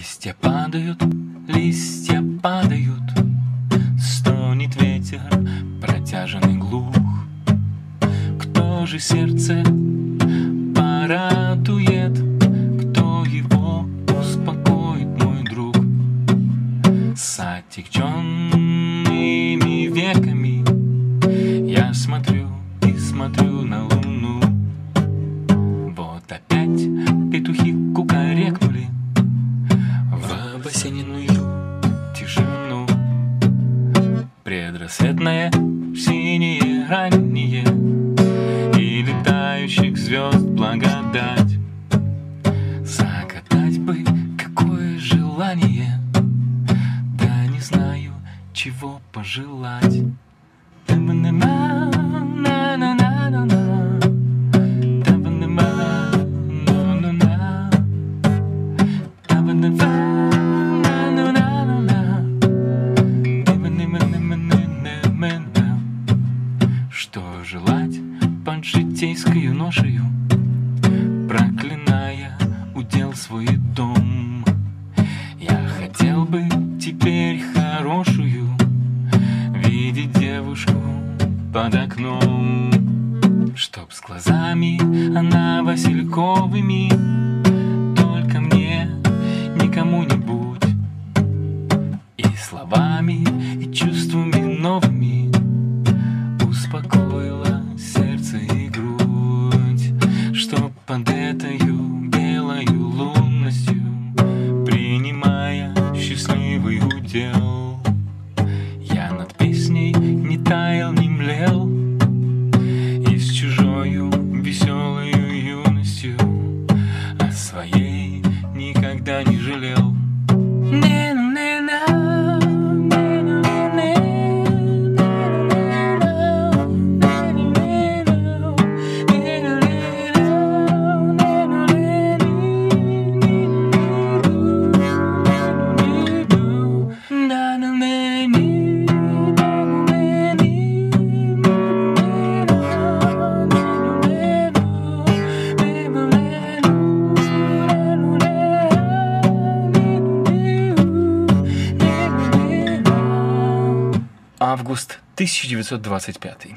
листья падают, стонет ветер, протяжен и глух. Кто же сердце порадует, кто его успокоит, мой друг? С отягченными веками я смотрю и смотрю на луну. Вот опять петухи кукарекнули в осеннюю тишину. Предрассветное синее раннее и летающих звезд благодать. Загадать бы какое желание, да не знаю, чего пожелать. Что желать под житейскою ношею, проклиная удел свой дом? Я хотел бы теперь хорошую видеть девушку под окном, чтоб с глазами она васильковыми, только мне, не кому-нибудь, и словами, и чувствами новыми успокоила сердце и грудь, чтоб под этою белою лунностью, принимая счастливый удел, я над песней не таял, не млел, и с чужою веселою юностью о своей никогда не жалел. Август 1925.